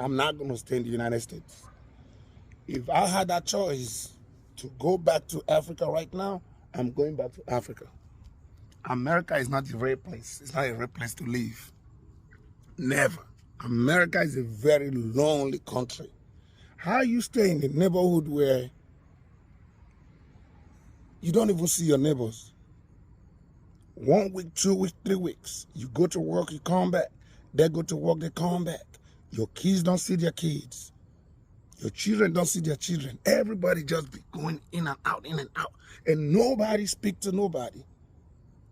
I'm not going to stay in the United States. If I had that choice to go back to Africa right now, I'm going back to Africa. America is not the right place. It's not a right place to live. Never. America is a very lonely country. How you stay in a neighborhood where you don't even see your neighbors? 1 week, 2 weeks, 3 weeks. You go to work, you come back. They go to work, they come back. Your kids don't see their kids. Your children don't see their children. Everybody just be going in and out, in and out. And nobody speak to nobody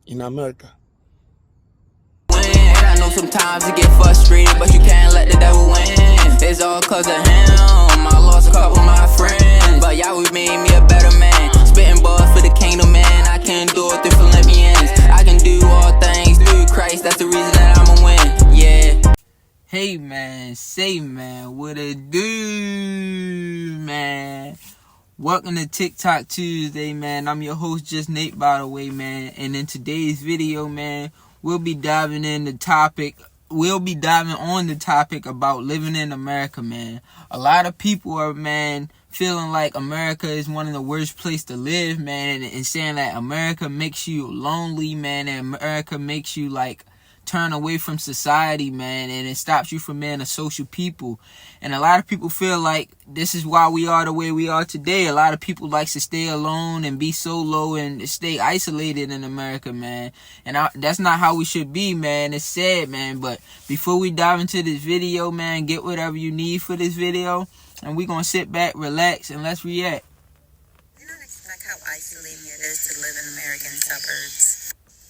in America. I know sometimes you get frustrated, but you can't let the devil win. It's all cause of him. I lost a couple of my friends, but Yahweh made me a better man. Spitting bars for the kingdom, man. I can do it through Philippians. I can do all things through Christ. That's the reason that I'ma win. Yeah. Hey man, say man, what it do, man? Welcome to TikTok Tuesday, man. I'm your host, Just Nate, by the way, man. And in today's video, man, we'll be diving on the topic about living in America, man. A lot of people are, man, feeling like America is one of the worst places to live, man, and saying that America makes you lonely, man, and America makes you, like, turn away from society, man, and it stops you from being a social people. And a lot of people feel like this is why we are the way we are today. A lot of people like to stay alone and be solo and stay isolated in America, man. And that's not how we should be, man. It's sad, man. But before we dive into this video, man, get whatever you need for this video, and we're gonna sit back, relax, and let's react. You don't expect how isolating it is to live in American suburbs.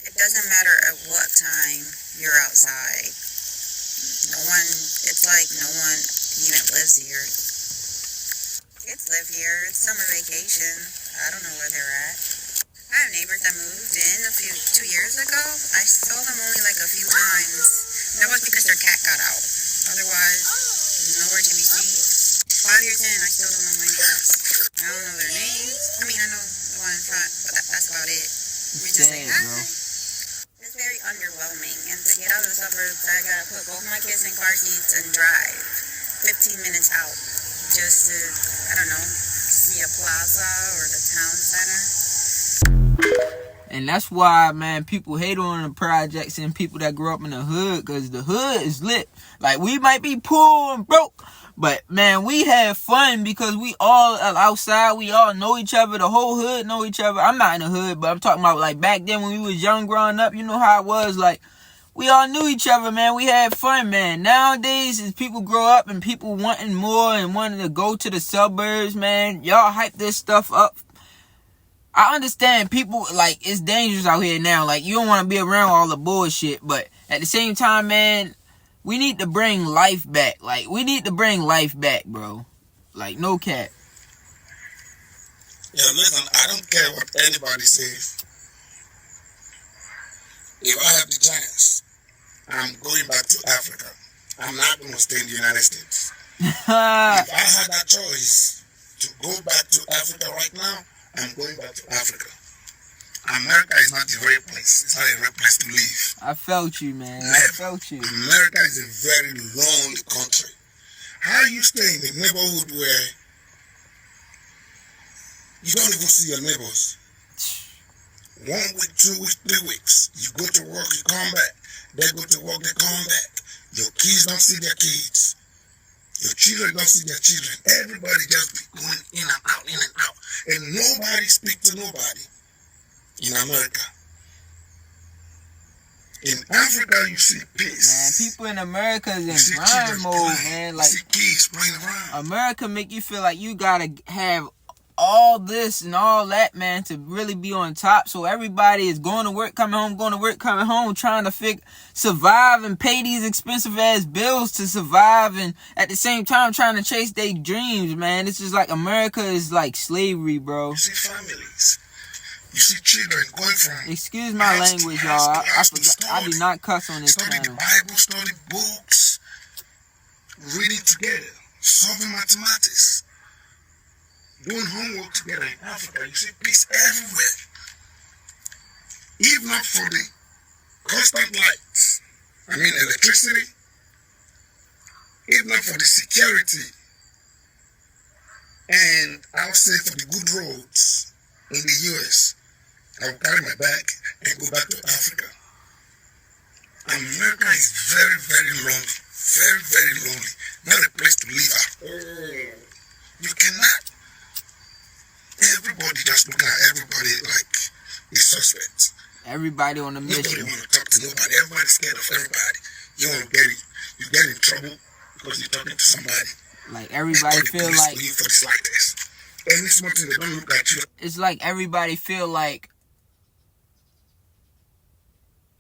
It doesn't matter at what time you're outside. It's like no one even lives here. Kids live here. It's summer vacation. I don't know where they're at. I have neighbors that moved in 2 years ago. I saw them only like a few times. That was because their cat got out. Otherwise, nowhere to be seen. 5 years in, I still don't know my neighbors. I don't know their names. I mean, I know the one in front, but that's about it. We just say hi. It's very underwhelming, and to get out of the suburbs, I gotta put both my kids in car seats and drive 15 minutes out just to, I don't know, see a plaza or the town center. And that's why, man, people hate on the projects and people that grew up in the hood, because the hood is lit. Like, we might be poor and broke, but, man, we have fun because we all outside. We all know each other. The whole hood know each other. I'm not in the hood, but I'm talking about, like, back then when we was young growing up. You know how it was. Like, we all knew each other, man. We had fun, man. Nowadays, as people grow up and people wanting more and wanting to go to the suburbs, man, y'all hype this stuff up. I understand people, like, it's dangerous out here now. Like, you don't want to be around all the bullshit. But at the same time, man, we need to bring life back. Like, we need to bring life back, bro. Like, no cap. Yeah, listen, I don't care what anybody says. If I have the chance, I'm going back to Africa. I'm not going to stay in the United States. If I had that choice to go back to Africa right now, I'm going back to Africa. America is not the right place. It's not a right place to live. I felt you, man. Never. I felt you. America is a very lonely country. How you stay in a neighborhood where you don't even see your neighbors? 1 week, 2 weeks, 3 weeks. You go to work, you come back. They go to work, they come back. Your kids don't see their kids. Your children don't see their children. Everybody just be going in and out, in and out. And nobody speak to nobody in America. In Africa, you see peace. Man, people in America is in grind mode, man. Like, you see kids playing around. America make you feel like you gotta have all this and all that, man, to really be on top. So everybody is going to work, coming home, going to work, coming home, trying to survive and pay these expensive ass bills to survive, and at the same time trying to chase their dreams, man. It's just like America is like slavery, bro. You see families. You see children going from... Excuse my language, y'all. I do not cuss on this channel. Study the Bible, study books, reading together, solving mathematics, doing homework together in Africa. You see peace everywhere. If not for the constant lights, I mean electricity, if not for the security, and I'll say for the good roads in the US, I'll carry my bag and go back to Africa. America is very, very lonely. Very, very lonely. Not a place to live at all. You cannot. Everybody just looking at everybody like a suspect. Everybody on a mission. Nobody want to talk to nobody. Everybody's scared of everybody. You don't get it. You get in trouble because you're talking to somebody. Like everybody feel like for the slightest. Any small thing, they don't look at you. It's like everybody feel like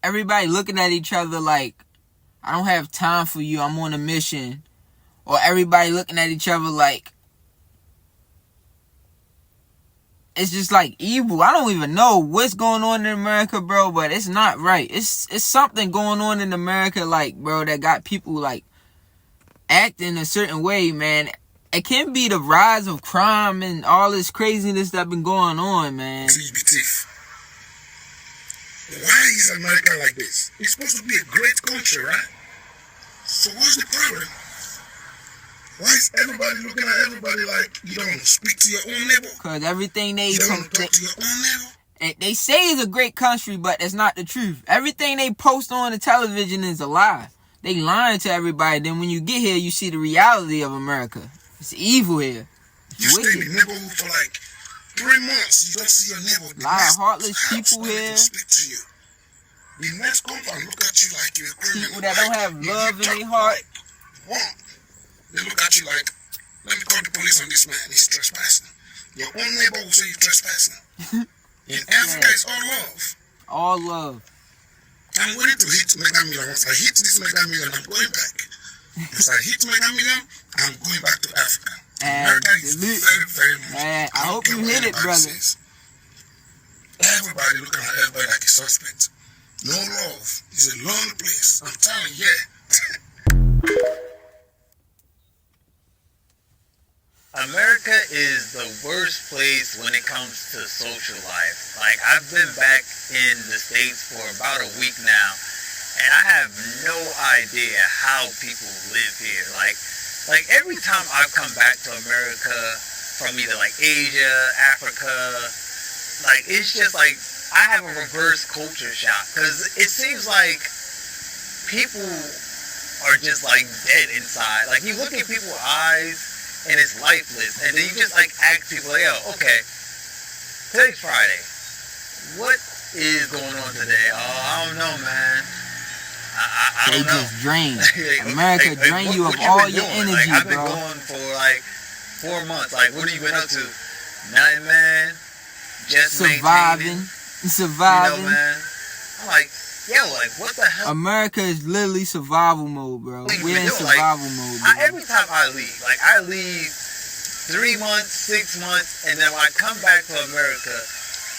everybody looking at each other like, I don't have time for you, I'm on a mission. Or everybody looking at each other like, it's just like evil. I don't even know what's going on in America, bro, but it's not right. It's something going on in America, like, bro, that got people like acting a certain way, man. It can be the rise of crime and all this craziness that been going on, man. Why is America like this? It's supposed to be a great country, right? So what's the problem? Why is everybody looking at everybody like you don't speak to your own neighbor? Because everything they you don't talk to your own neighbor? And they say it's a great country, but it's not the truth. Everything they post on the television is a lie. They lying to everybody. Then when you get here, you see the reality of America. It's evil here. You stay in the neighborhood for like 3 months. You don't see your neighbor. A lot of heartless people here. Speak to you. The next compound look at you like you're a criminal. People that don't have love in their heart. They look at you like, let me call the police on this man. He's trespassing. Your own neighbor will say you're trespassing. In Africa, it's all love. All love. I'm waiting to hit Mega Million. Once I hit this Mega Million, I'm going back. Once I hit Mega Million, I'm going back to Africa. America is very, very much. I hope you hit it, brother. Everybody looking at everybody like a suspect. No love. It's a lonely place. I'm telling you, yeah. America is the worst place when it comes to social life. Like, I've been back in the States for about a week now, and I have no idea how people live here. Like every time I've come back to America from either like Asia, Africa, like it's just like I have a reverse culture shock, because it seems like people are just like dead inside. Like, you look at people's eyes and it's lifeless, and then you just like ask people like, yo, okay, today's Friday, what is going on today? Oh, I don't know, man. I don't know. They just drain. America drain you of all your energy, like, I've been bro. going for like 4 months. Like, what have you been up to? Nothing, man. Just Surviving. You know, man. I'm like, yo, like, what the hell? America is literally survival mode, bro. We're in survival mode, bro. Every time I leave, like, I leave 3 months, 6 months, and then when I come back to America,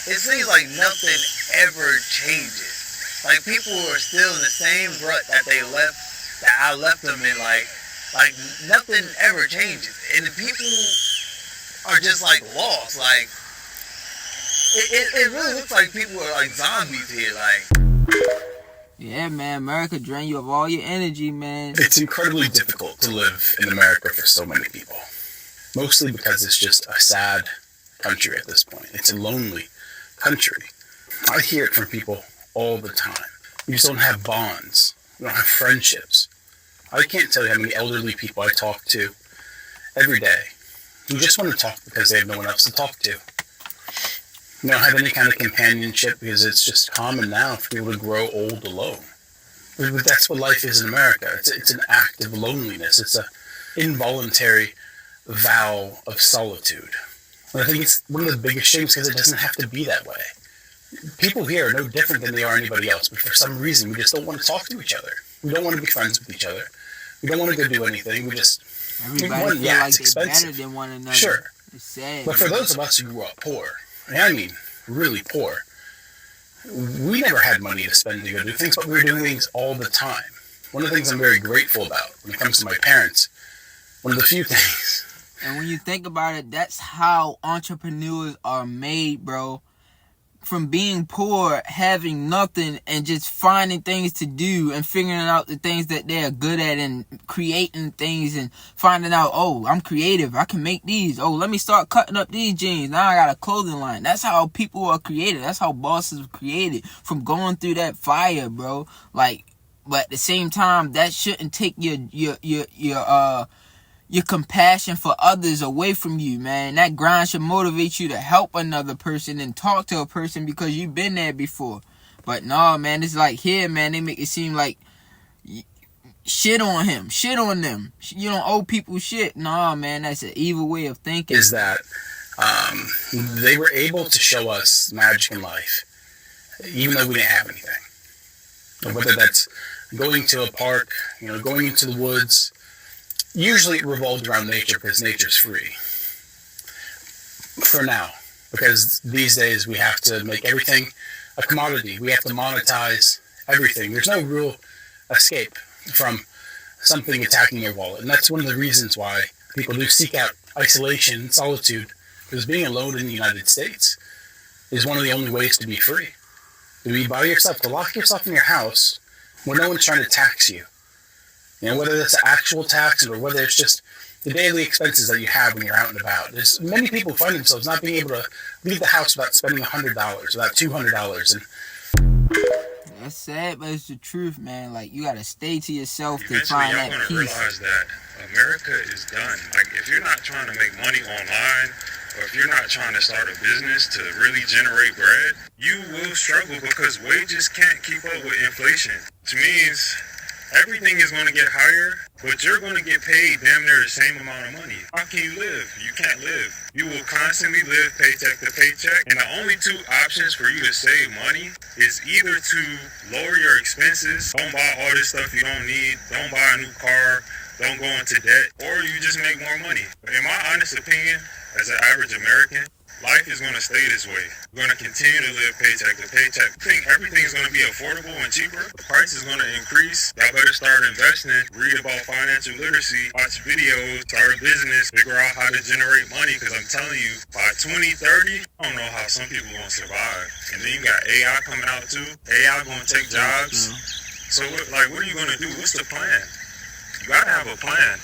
it seems like nothing ever changes. Like, people are still in the same rut that I left them in. Like nothing ever changes, and the people are just like lost. Like, it really looks like people are like zombies here. Like, yeah, man, America drain you of all your energy, man. It's incredibly difficult to live in America for so many people. Mostly because it's just a sad country at this point. It's a lonely country. I hear it from people all the time. We just don't have bonds. We don't have friendships. I can't tell you how many elderly people I talk to every day who just want to talk because they have no one else to talk to. They don't have any kind of companionship because it's just common now for people to grow old alone. But that's what life is in America. It's an act of loneliness. It's an involuntary vow of solitude. And I think it's one of the biggest shames because it doesn't have to be that way. People here are no different than they are anybody else, but for some reason we just don't want to talk to each other. We don't want to be friends with each other. We don't want to go do anything. We just... Everybody feel like they're better than one another. Sure. It's sad. But for those of us who grew up poor, and I mean really poor, we never had money to spend to go do things, but we were doing things all the time. One of the things I'm very grateful about when it comes to my parents, one of the few things... And when you think about it, that's how entrepreneurs are made, bro. from being poor, having nothing, and just finding things to do and figuring out the things that they're good at and creating things and finding out, oh, I'm creative, I can make these. Oh, let me start cutting up these jeans. Now I got a clothing line. That's how people are created. That's how bosses are created, from going through that fire, bro. Like, but at the same time, that shouldn't take your compassion for others away from you, man. That grind should motivate you to help another person and talk to a person because you've been there before. But no, man, it's like here, man, they make it seem like shit on him, shit on them. You don't owe people shit. No, man, that's an evil way of thinking. Is that they were able to show us magic in life, even though we didn't have anything. Whether that's going to a park, going into the woods. Usually it revolved around nature because nature's free. For now. Because these days we have to make everything a commodity. We have to monetize everything. There's no real escape from something attacking your wallet. And that's one of the reasons why people do seek out isolation and solitude. Because being alone in the United States is one of the only ways to be free. To be by yourself, to lock yourself in your house where no one's trying to tax you. Whether that's an actual tax or whether it's just the daily expenses that you have when you're out and about. There's many people who find themselves not being able to leave the house without spending $100, without $200. And that's sad, but it's the truth, man. Like, you gotta stay to yourself to Eventually, find y'all that gonna peace. realize that America is done. Like, if you're not trying to make money online, or if you're not trying to start a business to really generate bread, you will struggle because wages can't keep up with inflation. Which means everything is going to get higher, but you're going to get paid damn near the same amount of money. How can you live? You can't live. You will constantly live paycheck to paycheck, and the only two options for you to save money is either to lower your expenses, don't buy all this stuff you don't need, don't buy a new car, don't go into debt, or you just make more money. In my honest opinion, as an average American, life is going to stay this way. We're going to continue to live paycheck to paycheck. I think everything is going to be affordable and cheaper. The price is going to increase. Y'all better start investing, read about financial literacy, watch videos, start a business, figure out how to generate money. Because I'm telling you, by 2030, I don't know how some people are going to survive. And then you got AI coming out too. AI going to take jobs. So, what are you going to do? What's the plan? You got to have a plan.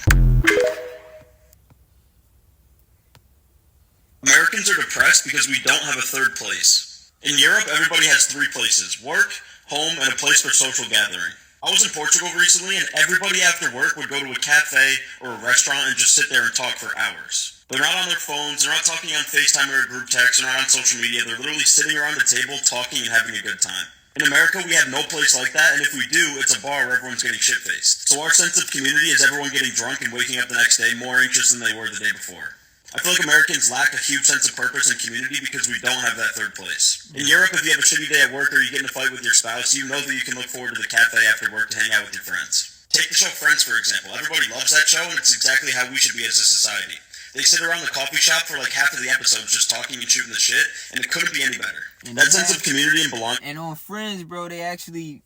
Americans are depressed because we don't have a third place. In Europe, everybody has three places: work, home, and a place for social gathering. I was in Portugal recently, and everybody after work would go to a cafe or a restaurant and just sit there and talk for hours. They're not on their phones, they're not talking on FaceTime or a group text, they're not on social media, they're literally sitting around the table talking and having a good time. In America, we have no place like that, and if we do, it's a bar where everyone's getting shit-faced. So our sense of community is everyone getting drunk and waking up the next day more anxious than they were the day before. I feel like Americans lack a huge sense of purpose and community because we don't have that third place. In Europe, if you have a shitty day at work or you get in a fight with your spouse, you know that you can look forward to the cafe after work to hang out with your friends. Take the show Friends, for example. Everybody loves that show, and it's exactly how we should be as a society. They sit around the coffee shop for like half of the episodes just talking and shooting the shit, and it couldn't be any better. That sense of community and belonging. And on Friends, bro, they actually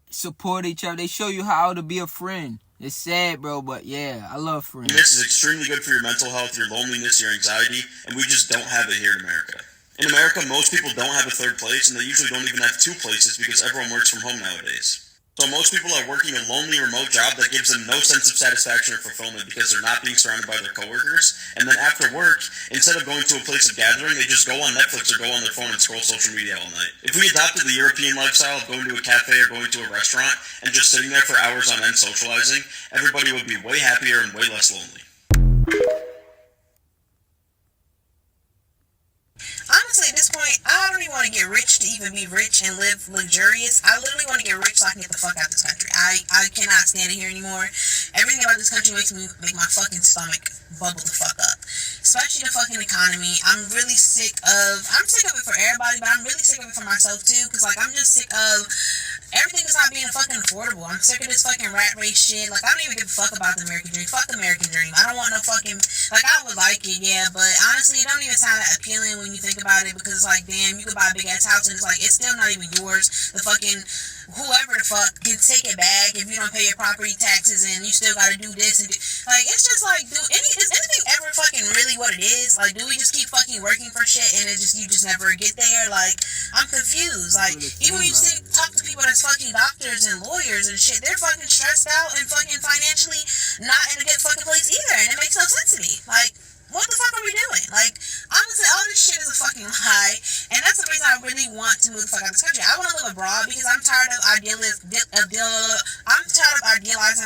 support each other. They show you how to be a friend. It's sad, bro, but yeah, I love Friends. This is extremely good for your mental health, your loneliness, your anxiety, and we just don't have it here in America. In America, most people don't have a third place, and they usually don't even have two places because everyone works from home nowadays. So most people are working a lonely remote job that gives them no sense of satisfaction or fulfillment because they're not being surrounded by their coworkers. And then after work, instead of going to a place of gathering, they just go on Netflix or go on their phone and scroll social media all night. If we adopted the European lifestyle of going to a cafe or going to a restaurant and just sitting there for hours on end socializing, everybody would be way happier and way less lonely. Honestly, at this point, I don't even want to get rich to even be rich and live luxurious. I literally want to get rich so I can get the fuck out of this country. I cannot stand it here anymore. Everything about this country makes my fucking stomach bubble the fuck up. Especially the fucking economy. I'm sick of it for everybody, but I'm really sick of it for myself too. Because I'm just sick of everything is not being fucking affordable. I'm sick of this fucking rat race shit. I don't even give a fuck about the American dream. Fuck the American dream. I don't want no fucking, I would like it, yeah, but honestly, it don't even sound that appealing when you think about it, because damn, you could buy a big ass house and it's still not even yours. The fucking, whoever the fuck can take it back if you don't pay your property taxes, and you still gotta do this and it's just dude, is anything ever fucking really what it is? Like, do we just keep fucking working for shit and you just never get there? Like, I'm confused. Like, even when you talk to people that's fucking doctors and lawyers and shit, they're fucking stressed out and fucking financially not in a good fucking place either, and it makes no sense to me. Like, what the fuck are we doing? Like, honestly, all this shit is a fucking lie, and that's the reason I really want to move the fuck out of this country. I want to live abroad because I'm tired of idealizing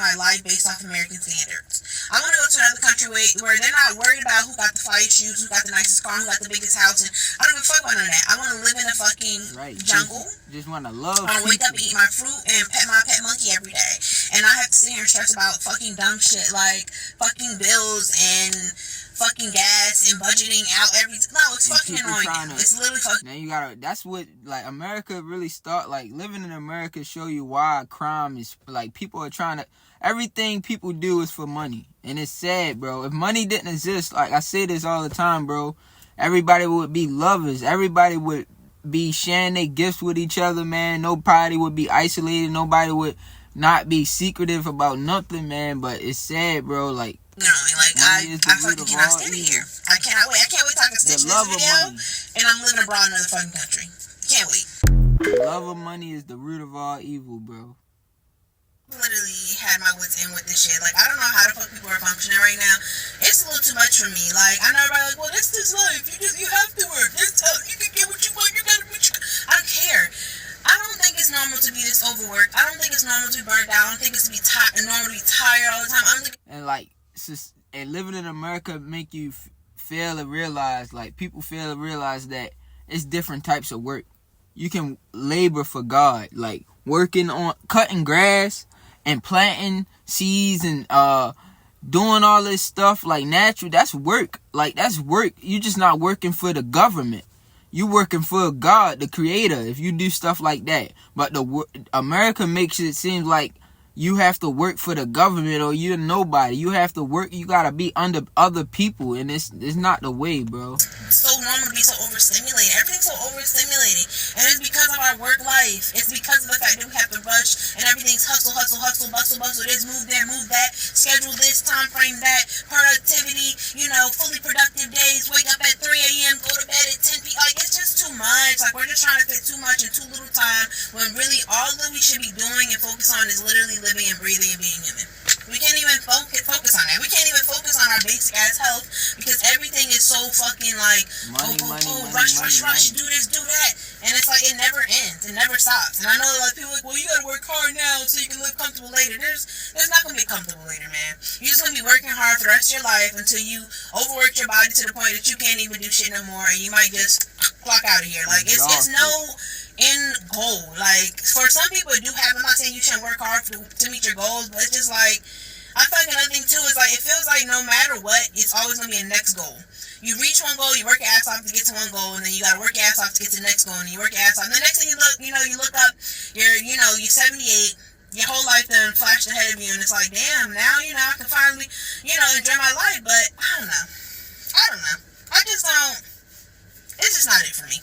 my life based off American standards. I want to go to another country where they're not worried about who got the flyest shoes, who got the nicest car, who got the biggest house, and I don't give a fuck about none of that. I want to live in a fucking jungle. Just want to love. I want to wake up and eat my fruit and pet my pet monkey every day, and I have to sit here and stress about fucking dumb shit like fucking bills and fucking gas and budgeting out everything. No, it's fucking annoying. It's literally fucking. Now you gotta. That's what like America really start. Like living in America show you why crime is like people are trying to. Everything people do is for money, and it's sad, bro. If money didn't exist, like I say this all the time, bro, everybody would be lovers. Everybody would be sharing their gifts with each other, man. Nobody would be isolated. Nobody would not be secretive about nothing, man. But it's sad, bro. Like. You know, like I fucking cannot stand it here. I can't wait till I can stitch this video and I'm living abroad in another fucking country. Can't wait. The love of money is the root of all evil, bro. Literally had my wits in with this shit. Like, I don't know how the fuck people are functioning right now. It's a little too much for me. Like, I know everybody like, well, this is life. You have to work. This tough. You can get what you want. You gotta what you. I don't care. I don't think it's normal to be this overworked. I don't think it's normal to be burnt out. I don't think it's normal to be tired all the time. I don't think. And like. And living in America make you fail to realize, like people fail to realize that it's different types of work. You can labor for God, like working on cutting grass and planting seeds and doing all this stuff like natural. That's work. Like that's work. You're just not working for the government. You working for God, the Creator. If you do stuff like that, but America makes it seem like. You have to work for the government or you're nobody. You have to work. You gotta be under other people, and it's not the way, bro. So normal to be so overstimulated. Everything's so overstimulating, and it's because of our work life. It's because of the fact that we have to rush and everything's hustle, bustle. This, move there, move that. Schedule this, time frame that. Productivity. Fully productive days. Wake up at 3 a.m. Go to bed at 10 p.m. Like it's just too much. Like we're just trying to fit too much in too little time. When really all that we should be doing and focus on is literally living and breathing and being human. We can't even focus on that. We can't even focus on our basic ass health because everything is so fucking like rush, do this, do that, and it's like it never ends, it never stops. And I know like people are like, well, you gotta work hard now so you can live comfortable later. There's not gonna be comfortable later, man. You're just gonna be working hard for the rest of your life until you overwork your body to the point that you can't even do shit no more, and you might just clock out of here. Like it's no end goal. Like for some people it do have. I'm not saying you shouldn't work hard to meet your goals, but it's just like I feel like another thing too is like it feels like no matter what, it's always gonna be a next goal. You reach one goal, you work your ass off to get to one goal, and then you gotta work your ass off to get to the next goal, and you work your ass off. And the next thing you look up, you're 78. Your whole life then flashed ahead of you, and it's like, damn, now I can finally enjoy my life. But I don't know. I just don't. It's just not it for me.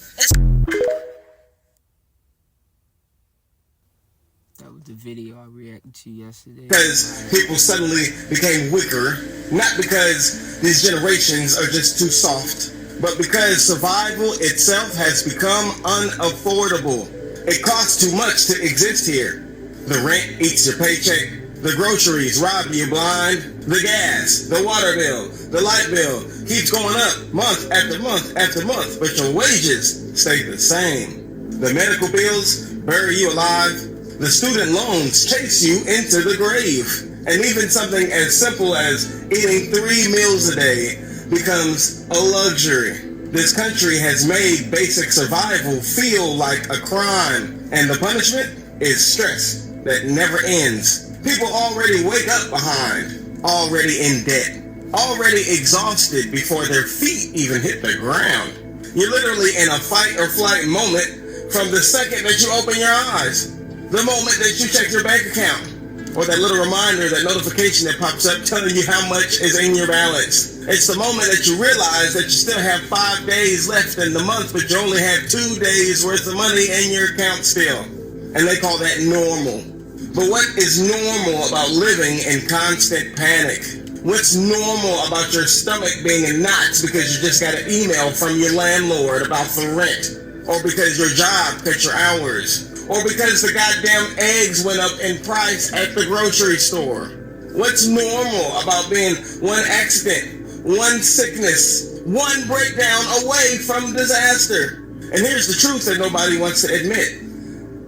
That was the video I reacted to yesterday. Because people suddenly became weaker, not because these generations are just too soft, but because survival itself has become unaffordable. It costs too much to exist here. The rent eats your paycheck, the groceries rob you blind, the gas, the water bill, the light bill keeps going up month after month after month, but your wages stay the same. The medical bills bury you alive. The student loans chase you into the grave. And even something as simple as eating 3 meals a day becomes a luxury. This country has made basic survival feel like a crime, and the punishment is stress that never ends. People already wake up behind, already in debt, already exhausted before their feet even hit the ground. You're literally in a fight or flight moment from the second that you open your eyes. The moment that you check your bank account, or that little reminder, that notification that pops up telling you how much is in your balance. It's the moment that you realize that you still have 5 days left in the month, but you only have 2 days worth of money in your account still. And they call that normal. But what is normal about living in constant panic? What's normal about your stomach being in knots because you just got an email from your landlord about the rent? Or because your job cut your hours? Or because the goddamn eggs went up in price at the grocery store? What's normal about being one accident, one sickness, one breakdown away from disaster? And here's the truth that nobody wants to admit.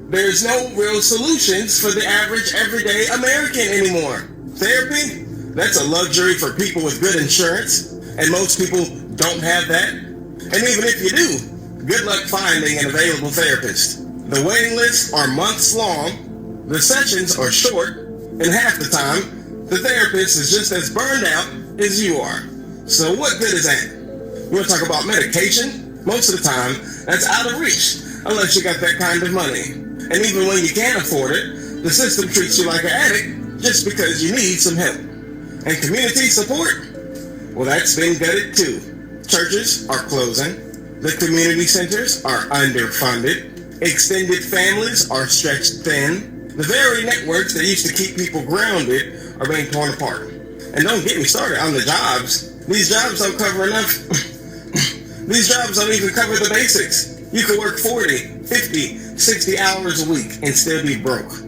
There's no real solutions for the average everyday American anymore. Therapy? That's a luxury for people with good insurance, and most people don't have that. And even if you do, good luck finding an available therapist. The waiting lists are months long, the sessions are short, and half the time, the therapist is just as burned out as you are. So what good is that? You want to talk about medication? Most of the time, that's out of reach, unless you got that kind of money. And even when you can't afford it, the system treats you like an addict just because you need some help. And community support? Well, that's been gutted too. Churches are closing. The community centers are underfunded. Extended families are stretched thin. The very networks that used to keep people grounded are being torn apart. And don't get me started on the jobs. These jobs don't cover enough. These jobs don't even cover the basics. You could work 40, 50, 60 hours a week and still be broke.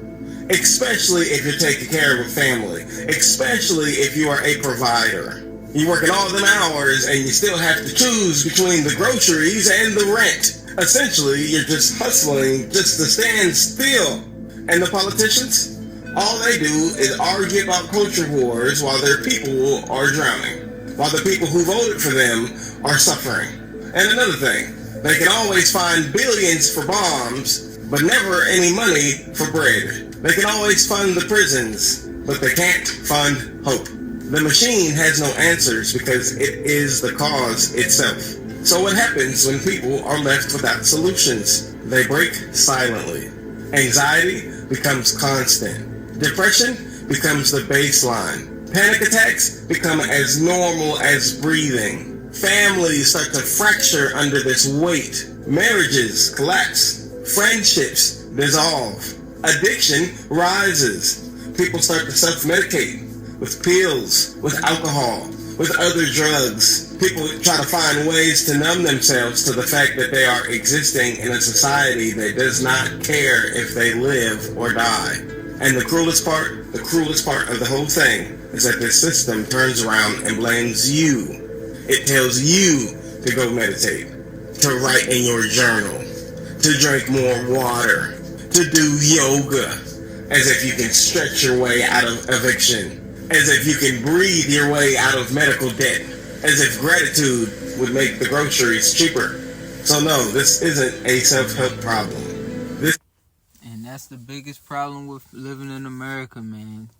Especially if you're taking care of a family. Especially if you are a provider. You're working all them hours and you still have to choose between the groceries and the rent. Essentially, you're just hustling just to stand still. And the politicians? All they do is argue about culture wars while their people are drowning. While the people who voted for them are suffering. And another thing, they can always find billions for bombs, but never any money for bread. They can always fund the prisons, but they can't fund hope. The machine has no answers because it is the cause itself. So what happens when people are left without solutions? They break silently. Anxiety becomes constant. Depression becomes the baseline. Panic attacks become as normal as breathing. Families start to fracture under this weight. Marriages collapse. Friendships dissolve. Addiction rises. People start to self-medicate with pills, with alcohol, with other drugs. People try to find ways to numb themselves to the fact that they are existing in a society that does not care if they live or die. And the cruelest part of the whole thing is that this system turns around and blames you. It tells you to go meditate, to write in your journal, to drink more water, to do yoga, as if you can stretch your way out of eviction, as if you can breathe your way out of medical debt, as if gratitude would make the groceries cheaper. So no, this isn't a self-help problem. And that's the biggest problem with living in America, man.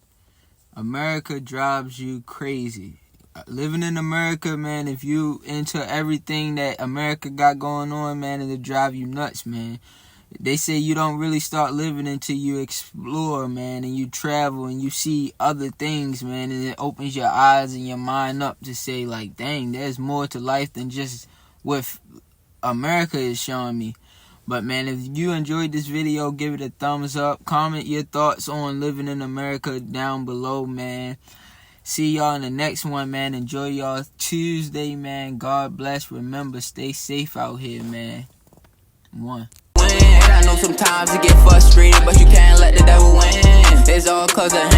America drives you crazy. Living in America, man, if you into everything that America got going on, man, it'll drive you nuts, man. They say you don't really start living until you explore, man, and you travel and you see other things, man, and it opens your eyes and your mind up to say, like, dang, there's more to life than just what America is showing me. But, man, if you enjoyed this video, give it a thumbs up. Comment your thoughts on living in America down below, man. See y'all in the next one, man. Enjoy y'all Tuesday, man. God bless. Remember, stay safe out here, man. One. I know sometimes you get frustrated, but you can't let the devil win. It's all cause of him.